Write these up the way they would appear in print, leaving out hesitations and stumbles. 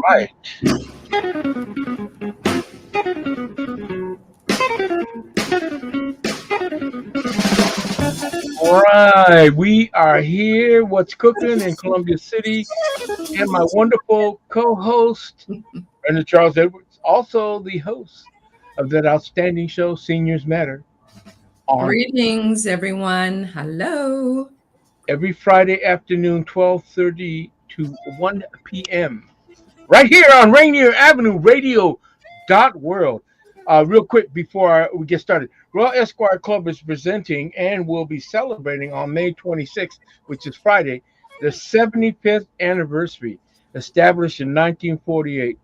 Right. All right, we are here. What's cooking in Columbia City, and my wonderful co-host, Brenda Charles Edwards, also the host of that outstanding show, Seniors Matter, on Greetings, everyone. Hello. every Friday afternoon, 12:30 to 1 p.m. Right here on Rainier Avenue Radio World. Real quick before we get started, Royal Esquire Club is presenting and will be celebrating on May 26th, which is Friday, the 75th anniversary, established in 1948,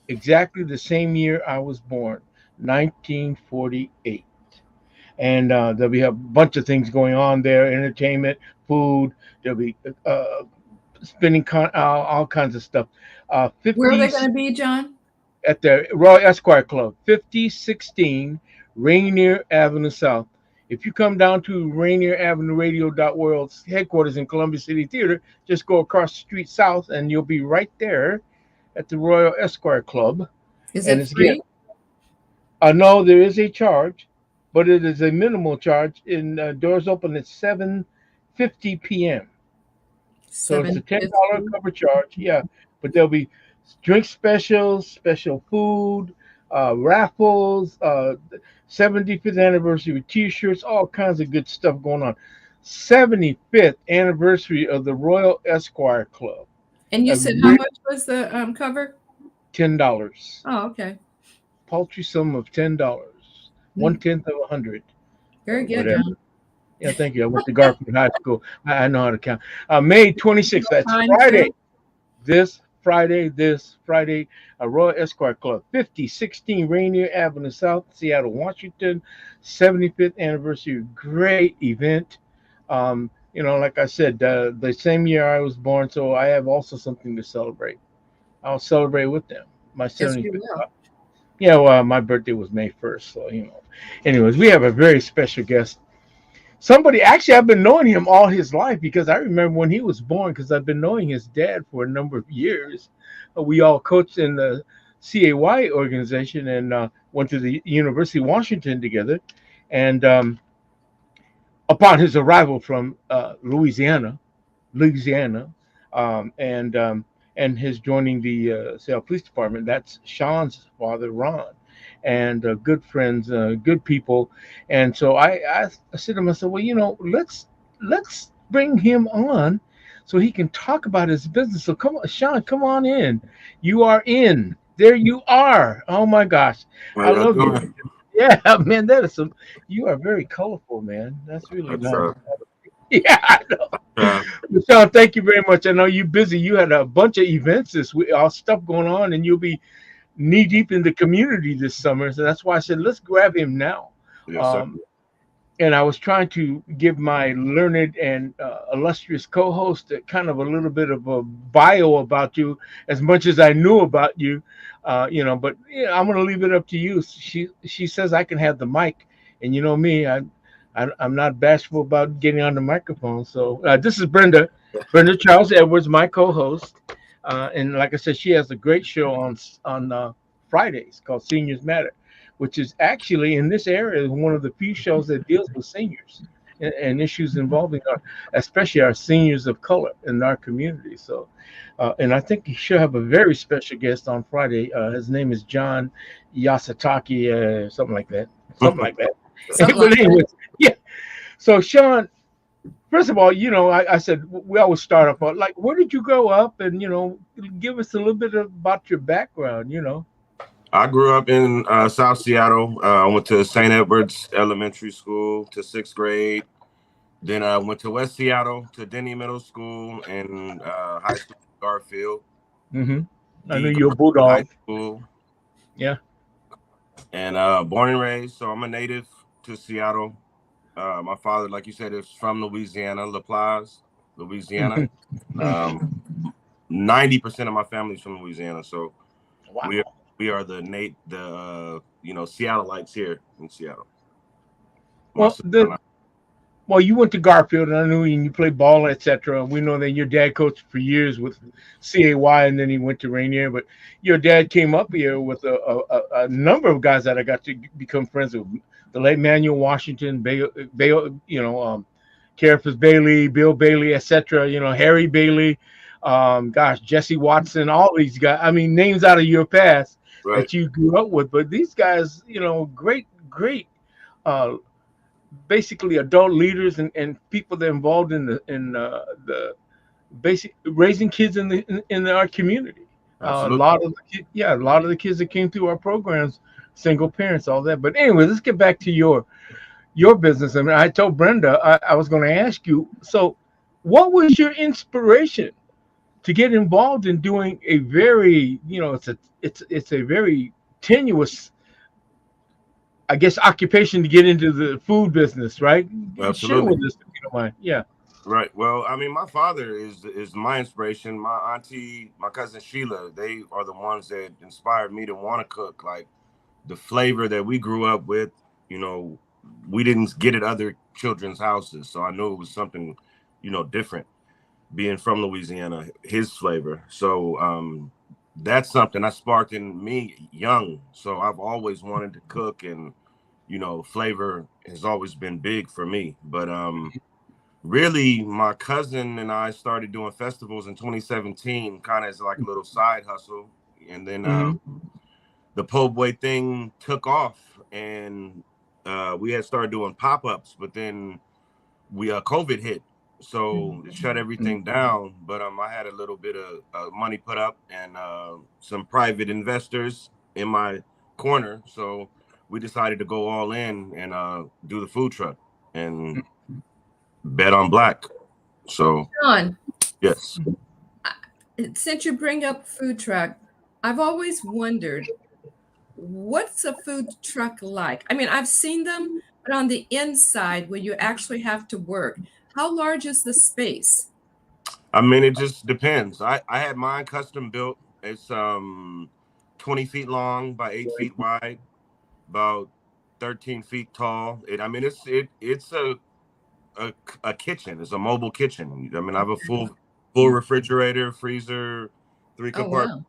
exactly the same year I was born, 1948. And there'll be a bunch of things going on there: entertainment, food. There'll be spinning all kinds of stuff. Where are 50 they going to be, John? at the Royal Esquire Club, 5016 Rainier Avenue South. If you come down to Rainier Avenue Radio World's headquarters in Columbia City Theater, just go across the street south and you'll be right there at the Royal Esquire Club. Is And it it's free? no, there is a charge, but it is a minimal charge. In doors open at 7:50 p.m. So it's a $10 $7.50. cover charge. Yeah, but there'll be drink specials, special food, raffles, 75th anniversary T-shirts, all kinds of good stuff going on. 75th anniversary of the Royal Esquire Club. And you A said how great much was the cover? $10. Oh, okay. Paltry sum of $10. Mm, 1/10 of 100, very or good, whatever. John. Yeah, thank you. I went to Garfield High School. I know how to count. May 26th. That's Time Friday. too? This Friday, Royal Esquire Club, 5016 Rainier Avenue South, Seattle, Washington, 75th anniversary. Great event. Like I said, the same year I was born, so I have also something to celebrate. I'll celebrate with them. My Yes, you 75th. will. Yeah, well, my birthday was May 1st, so Anyways, we have a very special guest. Somebody, actually, I've been knowing him all his life because I remember when he was born, because I've been knowing his dad for a number of years. We all coached in the CAY organization and went to the University of Washington together. And upon his arrival from Louisiana, um, and um, and his joining the Seattle Police Department. That's Sean's father, Ron, and good friends, good people. And so I said to myself, well, let's bring him on so he can talk about his business. So come on, Sean, come on in. You are in. There you are. Oh my gosh, How I y'all love you. doing? Yeah, man, that is some. You are very colorful, man. That's really What's nice. up? Yeah, I know. Uh, Michelle, thank you very much. I know you're busy. You had a bunch of events this week, all stuff going on, and you'll be knee deep in the community this summer. So that's why I said, let's grab him now. yes, sir. Um, and I was trying to give my learned and illustrious co-host kind of a little bit of a bio about you, as much as I knew about you. But I'm going to leave it up to you. She says I can have the mic, and you know me, I'm not bashful about getting on the microphone. So this is Brenda Charles Edwards, my co-host, and like I said, she has a great show on Fridays called Seniors Matter, which is actually in this area one of the few shows that deals with seniors and issues involving especially our seniors of color in our community. So, and I think you should have a very special guest on Friday. His name is John Yasutake, something like that. Something like that. Something But like that. anyways, yeah. So Sean, first of all, I said we always start off like, where did you grow up, and give us a little bit about your background. I grew up in South Seattle. I went to St. Edward's Elementary School to sixth grade. Then I went to West Seattle to Denny Middle School and high school in Garfield. Hmm. I know D you're a Garfield High bulldog. School. Yeah. And born and raised, so I'm a native to Seattle. My father, like you said, is from Louisiana, LaPlace, Louisiana. Hmm. 90% of my family's from Louisiana, so we're Wow. we are the Seattleites here in Seattle. Well, well, you went to Garfield, and I knew you played ball, etc. We know that your dad coached for years with CAY, and then he went to Rainier. But your dad came up here with a number of guys that I got to become friends with. The late Manuel Washington, Cariffus Bailey, Bill Bailey, etc. Harry Bailey, Jesse Watson, all these guys. I mean, names out of your past that you grew up with. But these guys, great, uh, basically adult leaders and people that are involved in the basic raising kids in our community. A lot of the kids that came through our programs, single parents, all that. But anyway, let's get back to your business. I mean, I told Brenda I was going to ask you. So, what was your inspiration to get involved in doing a very, it's a very tenuous, I guess, occupation to get into the food business, right? Absolutely. Share with us, if you don't mind. Yeah. Right. Well, I mean, my father is my inspiration. My auntie, my cousin Sheila, they are the ones that inspired me to want to cook. Like the flavor that we grew up with, we didn't get at other children's houses. So I knew it was something, different being from Louisiana, his flavor. So that's something that sparked in me young. So I've always wanted to cook, and, flavor has always been big for me. But really, my cousin and I started doing festivals in 2017, kind of as like a little side hustle. And then the Po Boy thing took off, and we had started doing pop-ups, but then COVID hit. So it shut everything down. But I had a little bit of money put up and some private investors in my corner. So we decided to go all in and do the food truck and bet on black. So Sean, yes. Since you bring up food truck, I've always wondered, what's a food truck like? I mean, I've seen them, but on the inside where you actually have to work, how large is the space? I mean, it just depends. I had mine custom built. It's 20 feet long by 8 feet wide, about 13 feet tall. It's a kitchen. It's a mobile kitchen. I mean, I have a full refrigerator, freezer, 3 compartment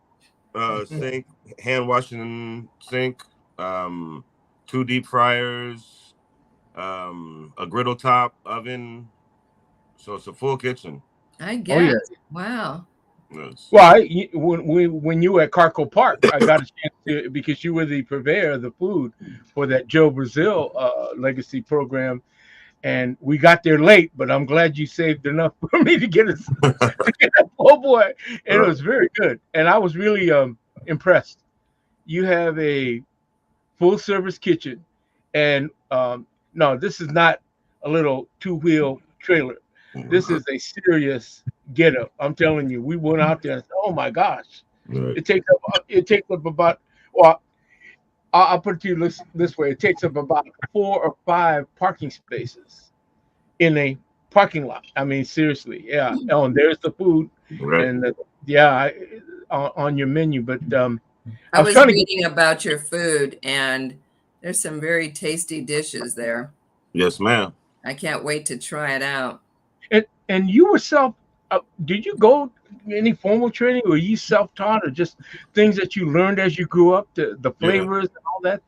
sink, hand washing sink, 2 deep fryers, a griddle top oven. So it's a full kitchen. I guess. Oh, yeah. Wow. Yes. Well, when you were at Carco Park, I got a chance to, because you were the purveyor of the food for that Joe Brazil legacy program, and we got there late. But I'm glad you saved enough for me to get a Po Boy, and it was very good. And I was really impressed. You have a full service kitchen, and no, this is not a little 2-wheel trailer. This is a serious get up. I'm telling you, we went out there and said, oh my gosh, it takes up about, well, I'll put it to you this way. It takes up about 4 or 5 parking spaces in a parking lot. I mean, seriously. Yeah. Oh, and there's the food and on your menu. But I was reading about your food, and there's some very tasty dishes there. Yes, ma'am. I can't wait to try it out. And you were did you go any formal training, or you self-taught, or just things that you learned as you grew up, the flavors and all that?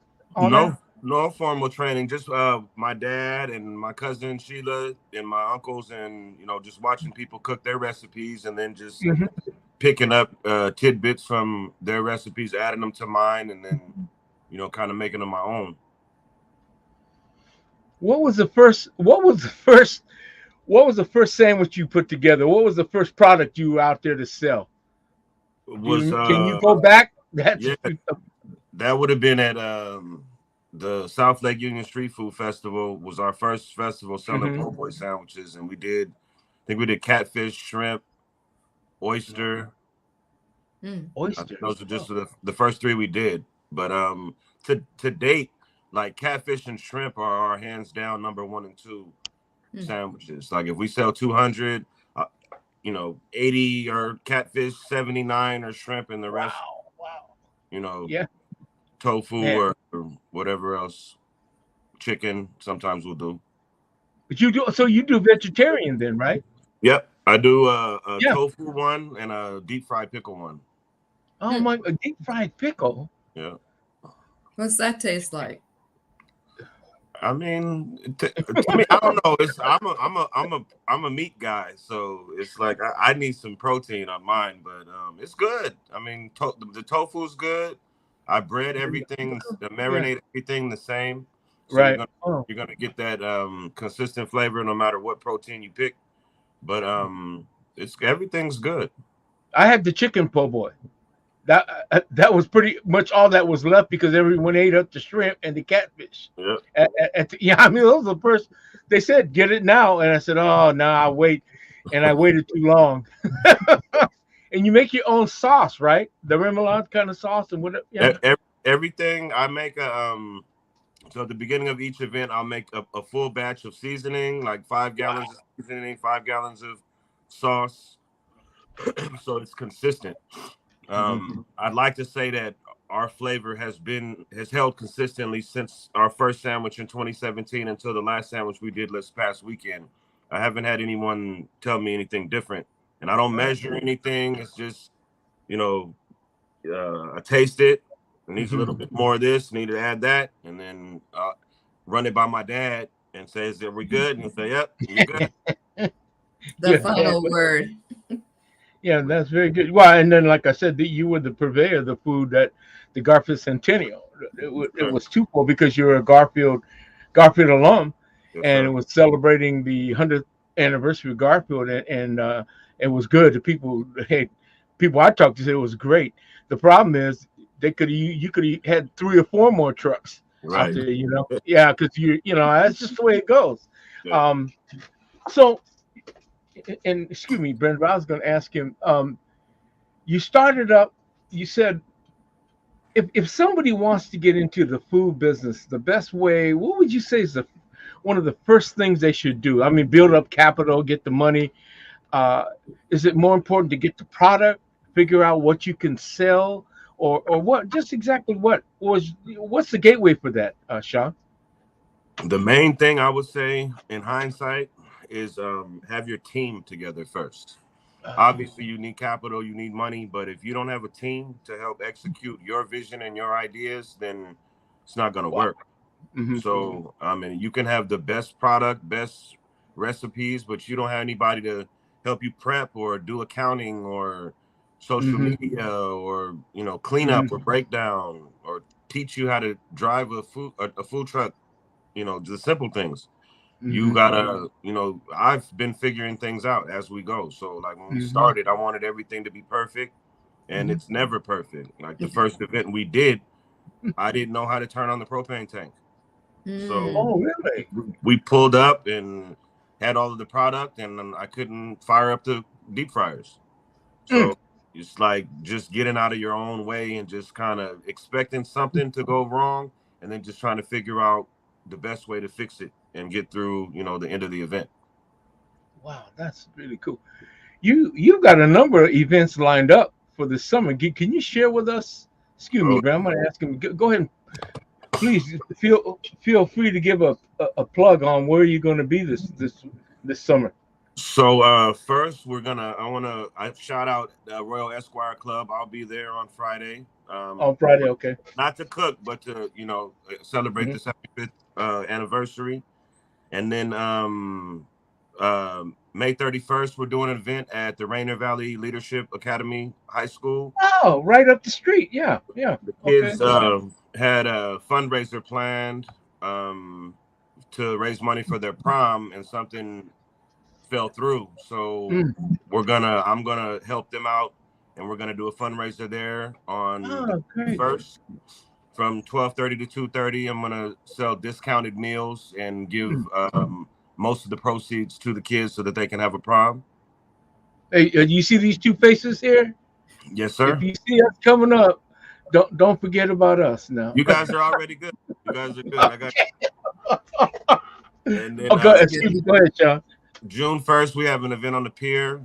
No formal training, just my dad and my cousin Sheila and my uncles, and just watching people cook their recipes, and then just picking up tidbits from their recipes, adding them to mine, and then kind of making them my own. What was the first sandwich you put together? What was the first product you were out there to sell? Can you go back? That would have been at the South Lake Union Street Food Festival. Was our first festival selling Po Boy sandwiches, and I think we did catfish, shrimp, oyster. Oyster. Those are just the first 3 we did. But to date, like catfish and shrimp are our hands down number 1 and 2 sandwiches. Like if we sell 200, 80 are catfish, 79 are shrimp, and the rest you know, Yeah, tofu man. or whatever else. Chicken sometimes we'll do. But you do so you do vegetarian then, right? Yep, I do a Yeah. tofu one and a deep fried pickle one. Oh my, a deep fried pickle. Yeah. What's that taste like? I mean, to me, I don't know. I'm a meat guy, so it's like I need some protein on mine, but it's good. I mean, the tofu is good. I bread everything, Yeah. marinate everything the same, so Right. Oh, you're gonna get that consistent flavor no matter what protein you pick. But it's everything's good. I had the chicken po' boy. That was pretty much all that was left because everyone ate up the shrimp and the catfish. Yeah. Yeah, I mean those are the first. They said get it now, and I said, oh no, I'll wait, and I waited too long. And you make your own sauce, right? The remoulade kind of sauce and whatever. Yeah. Everything I make so at the beginning of each event, I'll make a full batch of seasoning, like 5 gallons of seasoning, 5 gallons of sauce, so it's consistent. I'd like to say that our flavor has held consistently since our first sandwich in 2017 until the last sandwich we did this past weekend. I haven't had anyone tell me anything different, and I don't measure anything. It's just, you know, I taste it. It needs a little bit more of this, need to add that, and then run it by my dad and says, "Are we good?" And he'll say, "Yep, you're good." The final word. Yeah, that's very good. Well, and then like I said, you were the purveyor of the food at the Garfield Centennial. It was twofold because you're a Garfield alum, Yes, and it sir. was celebrating the 100th anniversary of Garfield, and it was good. The people I talked to said it was great. The problem is you could have had 3 or 4 more trucks out Right. there, Yeah, because that's just the way it goes. Yeah. Um, so, and excuse me, Brenda, I was going to ask him. You started up. You said if somebody wants to get into the food business, the best way, what would you say is one of the first things they should do? I mean, build up capital, get the money. Uh, is it more important to get the product, figure out what you can sell, or what? Just exactly what's the gateway for that, Sean? The main thing I would say in hindsight is have your team together first. Obviously, you need capital, you need money, but if you don't have a team to help execute your vision and your ideas, then it's not going to Wow. work. So, I mean, you can have the best product, best recipes, but you don't have anybody to help you prep or do accounting or social media or, cleanup or breakdown or teach you how to drive a food truck, the simple things. You gotta, I've been figuring things out as we go. So like when we started, I wanted everything to be perfect, and it's never perfect. Like the first event we did, I didn't know how to turn on the propane tank. So Oh, really? we pulled up and had all of the product, and then I couldn't fire up the deep fryers. So it's like just getting out of your own way and just kind of expecting something to go wrong, and then just trying to figure out the best way to fix it and get through, the end of the event. Wow, that's really cool. You've got a number of events lined up for the summer. Can you share with us? Excuse me, So, but I'm going to ask him. Go ahead and please feel free to give a plug on where you're going to be this summer. First I shout out Royal Esquire Club. I'll be there on Friday. On Friday, okay. Not to cook, but to celebrate the 75th anniversary. And then May 31st, we're doing an event at the Rainier Valley Leadership Academy High School. Oh, right up the street. Yeah. The kids had a fundraiser planned to raise money for their prom, and something fell through. So I'm gonna help them out, and we're gonna do a fundraiser there on the first from 12:30 to 2:30. I'm gonna sell discounted meals and give most of the proceeds to the kids so that they can have a prom. Hey, you see these 2 faces here? Yes, sir. If you see us coming up, don't forget about us now. You guys are already good. You guys are good. I got you. And then Go ahead, Sean. June 1st, we have an event on the pier.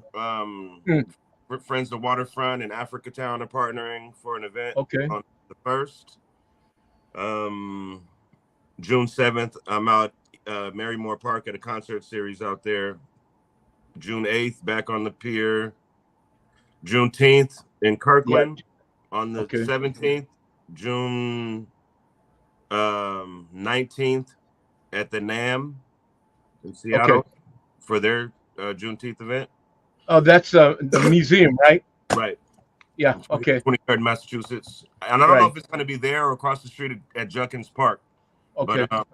Friends of Waterfront and Africa Town are partnering for an event 1st. June 7th, I'm out Marymore Park at a concert series out there. June 8th, back on the pier. Juneteenth in Kirkland on the 17th. June 19th at the NAM in Seattle for their Juneteenth event. Oh, that's the museum, right? Right. Yeah. Okay. 23rd Massachusetts, and I don't know if it's going to be there or across the street at Junkins Park. Okay. But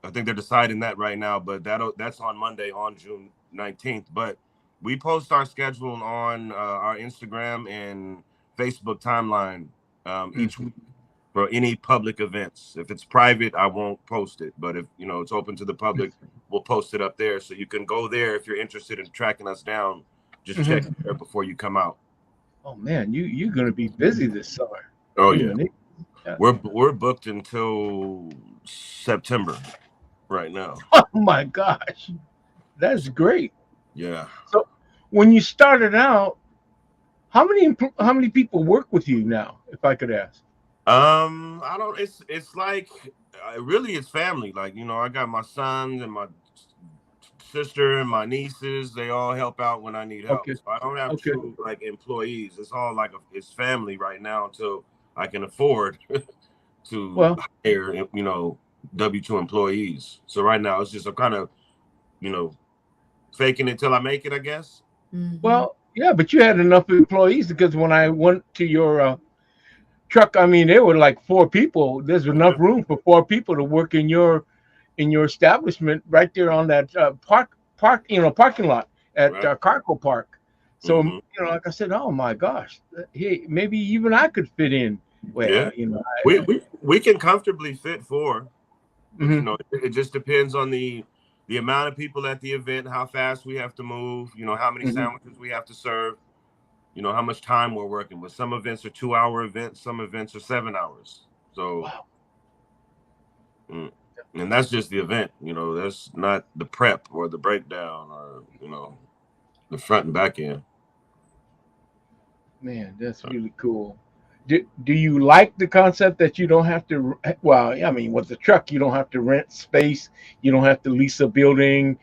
I think they're deciding that right now. But that's on Monday, on June 19th. But we post our schedule on our Instagram and Facebook timeline each week for any public events. If it's private, I won't post it. But if it's open to the public, we'll post it up there. So you can go there if you're interested in tracking us down. Just check it there before you come out. Oh man, you're gonna be busy this summer. Oh yeah. We're booked until September right now. Oh my gosh, that's great. Yeah. So when you started out, how many people work with you now, if I could ask? I don't. It's like really it's family. Like I got my sons and my sister and my nieces. They all help out when I need help. So I don't have true like employees. It's all like it's family right now until I can afford to hire W-2 employees. So right now it's just a kind of faking it till I make it, I guess. Well, yeah, but you had enough employees because when I went to your truck, I mean, there were like 4 people. There's enough room for 4 people to work in your establishment right there on that parking lot at Carco Park. So like I said, oh my gosh, hey, maybe even I could fit in. Well, we can comfortably fit 4. It just depends on the amount of people at the event, how fast we have to move, how many sandwiches we have to serve, how much time we're working with. Some events are 2-hour events, some events are 7 hours. So, and that's just the event, that's not the prep or the breakdown or, the front and back end. Man, that's really cool. Do you like the concept that you don't have to, with the truck, you don't have to rent space, you don't have to lease a building,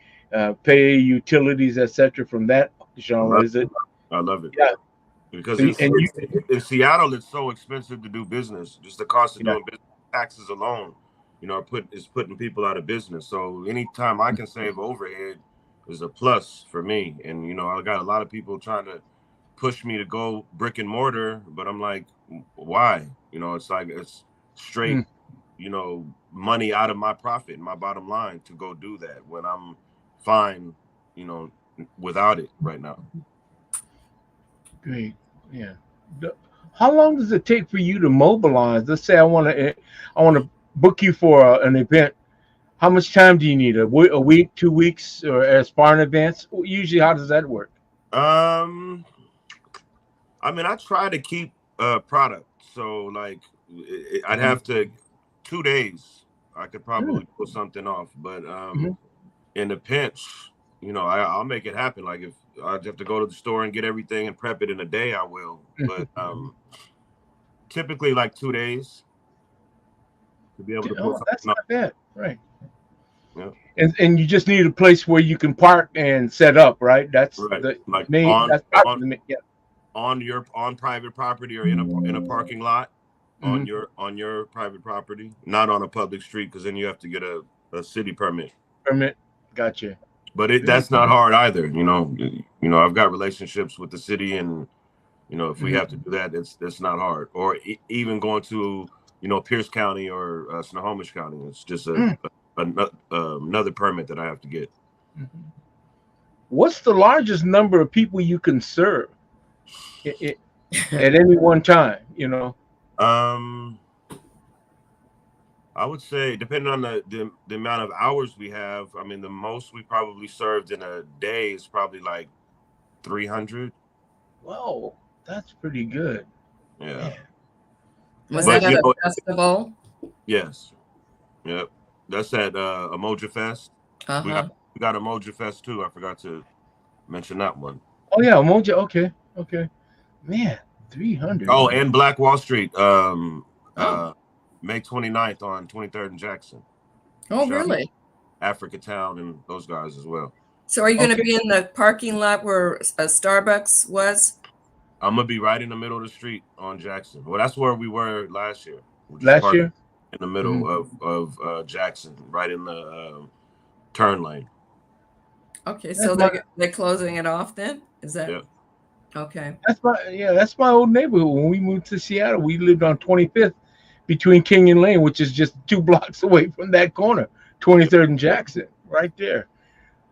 pay utilities, etc. from that genre, is it? I love it. Yeah. Because in Seattle, it's so expensive to do business. Just the cost of doing business, taxes alone, is putting people out of business. So anytime I can save overhead is a plus for me. And, I got a lot of people trying to push me to go brick and mortar, but I'm like, why? It's like it's straight, money out of my profit, my bottom line to go do that when I'm fine, without it right now. Great. Yeah. How long does it take for you to mobilize? Let's say I want to book you for an event. How much time do you need? A week, 2 weeks, or as far in advance? Usually, how does that work? I try to keep product. So like I'd have to 2 days. I could probably pull something off, but in the pinch, I'll make it happen. Like if I have to go to the store and get everything and prep it in a day, I will. But typically like 2 days to be able to pull something that's not bad, right? Yeah. And you just need a place where you can park and set up, right? That's right. The like main. on private property or in a parking lot on your private property, not on a public street, because then you have to get a city permit. Gotcha. But that's not hard either. I've got relationships with the city, and if we have to do that, it's not hard. Or even going to Pierce County or Snohomish County, it's just another permit that I have to get. What's the largest number of people you can serve at any one time? I would say, depending on the amount of hours we have, the most we probably served in a day is probably like 300. Whoa, that's pretty good. Yeah. Was that at a festival? Yes. Yep. That's at Emoja Fest. We got Emoja Fest too. I forgot to mention that one. Oh yeah, Emoja. Okay. Man, 300. Oh, and Black Wall Street. May 29th on 23rd and Jackson. Oh, Shout out really? Africa Town and those guys as well. So are you going to be in the parking lot where a Starbucks was? I'm gonna be right in the middle of the street on Jackson. Well, that's where we were last year. Last year? In the middle of Jackson, right in the turn lane. Okay, so they're closing it off then? Is that? Yeah. Okay. That's my old neighborhood. When we moved to Seattle, we lived on 25th between King and Lane, which is just 2 blocks away from that corner, 23rd and Jackson, right there.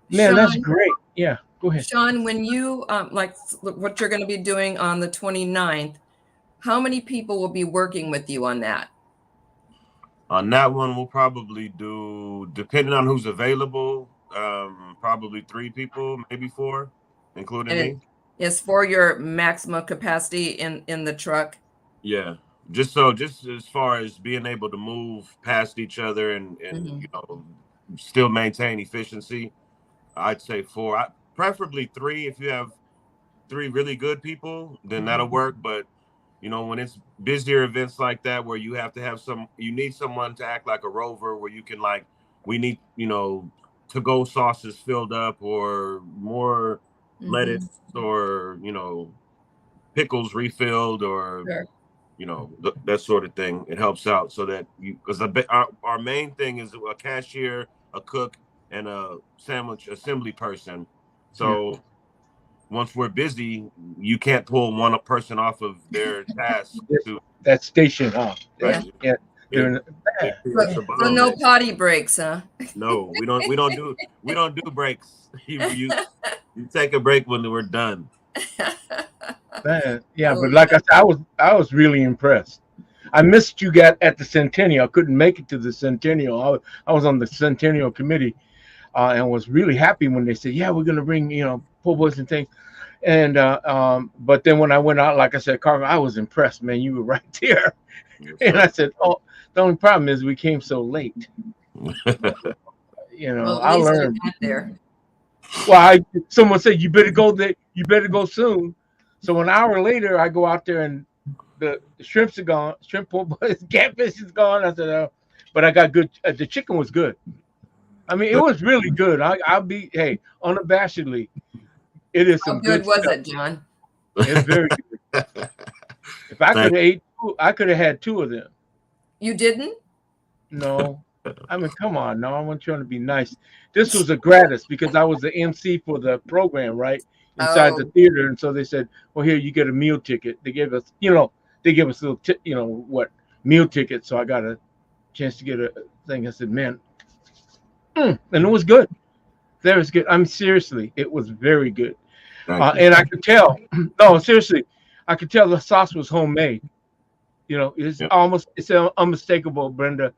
Man, Sean, that's great. Yeah, go ahead. Sean, when you like what you're going to be doing on the 29th, how many people will be working with you on that? On that one, we'll probably do, depending on who's available, probably 3 people, maybe 4, including me. It's for your maximum capacity in the truck. Yeah, just as far as being able to move past each other and you know, still maintain efficiency, I'd say 4. Preferably 3. If you have 3 really good people, then that'll work. But you know, when it's busier events like that, where you have to have you need someone to act like a rover, where you can we need, you know, to-go sauces filled up, or more lettuce, or, you know, pickles refilled, or you know, that sort of thing. It helps out so that because our main thing is a cashier, a cook, and a sandwich assembly person. So once we're busy, you can't pull one person off of their task to that station off. Right? Yeah. So no potty breaks, huh? No, we don't do breaks. You take a break when we're done. Man, yeah, but like I said, I was really impressed. I missed you at the Centennial. I couldn't make it to the Centennial. I was on the Centennial committee, and was really happy when they said, "Yeah, we're gonna bring, you know, Po Boys and things." And but then when I went out, like I said, Carver, I was impressed, man. You were right there. Yes, and I said, "Oh, the only problem is we came so late." You know, well, I learned there. Well, someone said you better go there. You better go soon. So an hour later, I go out there and the shrimps are gone. Shrimp Po Boys, catfish is gone. I said, "Oh," but I got good. The chicken was good. I mean, it was really good. I'll be unabashedly. It is some good. How good was stuff. it, John? It's very good. If I could have ate 2, I could have had 2 of them. You didn't? No. I mean, come on. No, I'm trying to be nice. This was a gratis because I was the MC for the program, right? Inside the theater. And so they said, well, here, you get a meal ticket. They gave us, a little, meal ticket. So I got a chance to get a thing. I said, man, and it was good. That was good. I mean, seriously, it was very good. And I could tell, no, seriously, I could tell the sauce was homemade. You know, it's unmistakable, Brenda.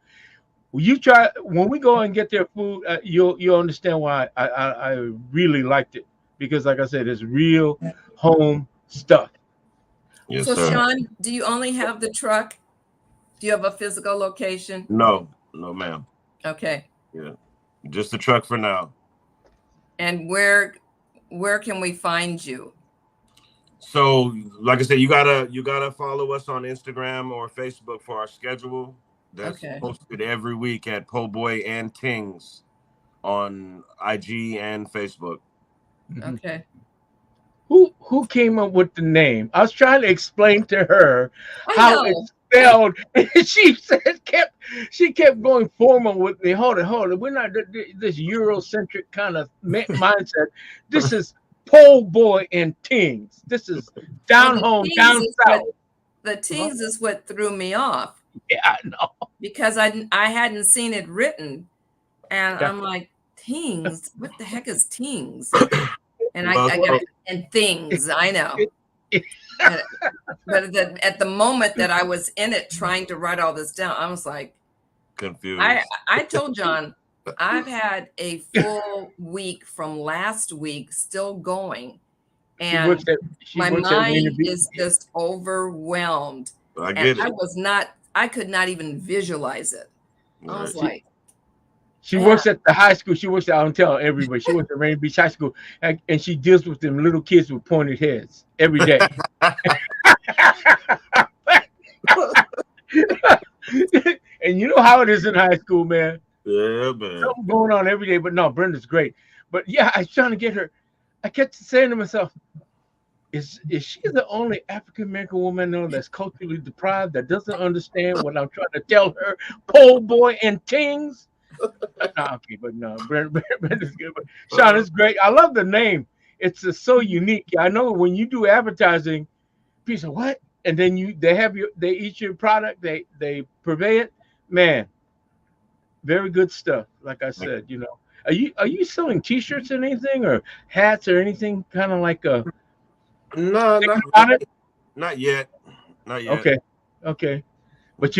When we go and get their food, you'll understand why I really liked it, because like I said, it's real home stuff. Yes, so sir. Sean, do you only have the truck? Do you have a physical location? No, ma'am. Okay. Yeah, just the truck for now. And where can we find you? So, like I said, you gotta follow us on Instagram or Facebook for our schedule. That's posted every week at Po Boy and Tings on IG and Facebook. Okay. Who came up with the name? I was trying to explain to her how it's spelled, and she kept going formal with me. Hold it. We're not this Eurocentric kind of mindset. This is Po Boy and Tings. This is down home, down south. The Tings is what threw me off. Yeah, I know. Because I hadn't seen it written, and I'm like, Tings? What the heck is Tings? And I got and things. I know. But at the moment that I was in it, trying to write all this down, I was like confused. I told John, I've had a full week from last week still going, and my mind is just overwhelmed. I get it. I could not even visualize it. I was like, she works at the high school. She works at, I don't tell everybody, she works at Rainier Beach High School, and she deals with them little kids with pointed heads every day. man. You know how it is in high school, man. Yeah, man. Something going on every day. But no, Brenda's great. But yeah, I was trying to get her. I kept saying to myself, is she the only African American woman I know that's culturally deprived that doesn't understand what I'm trying to tell her? Po Boy and Tings. No, okay, but no, Brenda's good. But Sean, it's great. I love the name. It's so unique. I know when you do advertising, people say what, and then they eat your product, they purvey it. Man, very good stuff. Like I said, are you selling T-shirts or anything, or hats or anything? Kind of like a No, thinking about it? Not yet. Not yet. Okay. But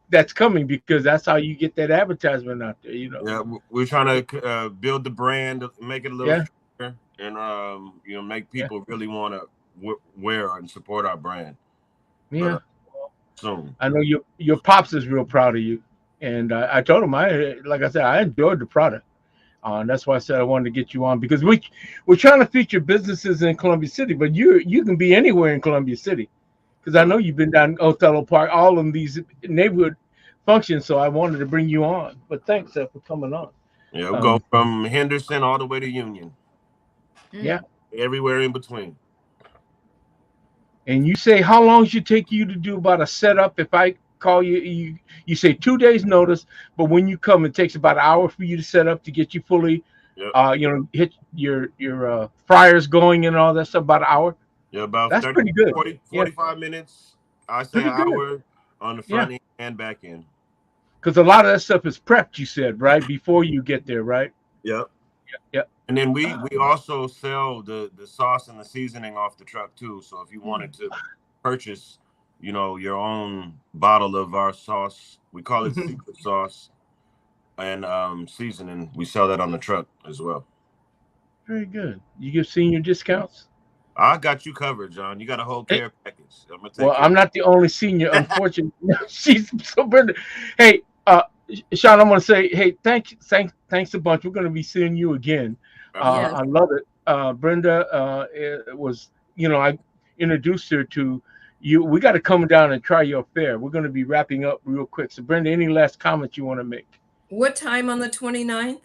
that's coming because that's how you get that advertisement out there. Yeah, we're trying to build the brand, make it a little stronger, and make people really want to wear and support our brand. Yeah. Soon. I know your pops is real proud of you, and I told him like I said, I enjoyed the product. That's why I said I wanted to get you on because we're trying to feature businesses in Columbia City, but you can be anywhere in Columbia City. Because I know you've been down Othello Park, all of these neighborhood functions, so I wanted to bring you on. But thanks for coming on. Yeah, we'll go from Henderson all the way to Union. Yeah. Everywhere in between. And you say how long should it take you to do about a setup? If I call you say 2 days notice, but when you come, it takes about an hour for you to set up to get you fully, hit your fryers going and all that stuff, about an hour. Yeah, about that's 30, pretty good. 45 minutes. I say an hour on the front end and back end. Because a lot of that stuff is prepped, you said, right? Before you get there, right? Yep. Yep. And then we also sell the sauce and the seasoning off the truck too. So if you wanted to purchase, your own bottle of our sauce, we call it secret sauce, and seasoning, we sell that on the truck as well. Very good. You give senior discounts? I got you covered, John. You got a whole care package. I'm not the only senior, unfortunately. She's so Brenda. Hey, Sean, I'm gonna say, hey, thanks a bunch. We're gonna be seeing you again. I love it. Brenda, it was, I introduced her to you. We got to come down and try your fare. We're gonna be wrapping up real quick. So, Brenda, any last comments you want to make? What time on the 29th?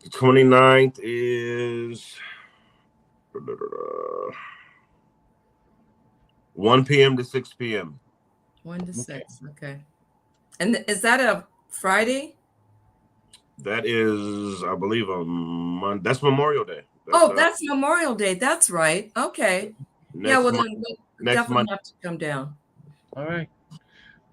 The 29th is 1 p.m. to 6 p.m. 1 to 6. Okay. And is that a Friday? That is, I believe, a Monday. That's Memorial Day. That's Memorial Day. That's right. Okay. Then we'll definitely have to come down. All right.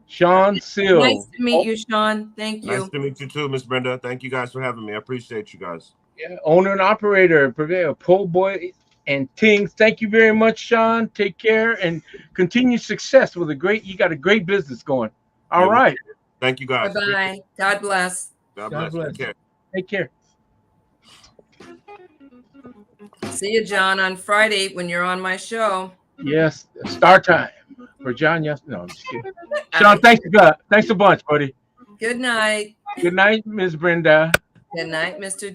Sean Sylve. Nice to meet you, Sean. Thank you. Nice to meet you too, Miss Brenda. Thank you guys for having me. I appreciate you guys. Yeah, owner and operator, purveyor, Po Boy and Tings. Thank you very much, Sean. Take care and continue success with you got a great business going. All right. Thank you guys. Bye-bye. God bless. God bless. Take care. See you, John, on Friday when you're on my show. Yes, start time for John. Yes, no, I'm just kidding. Sean, thanks a bunch, buddy. Good night. Good night, Ms. Brenda. Good night, Mr.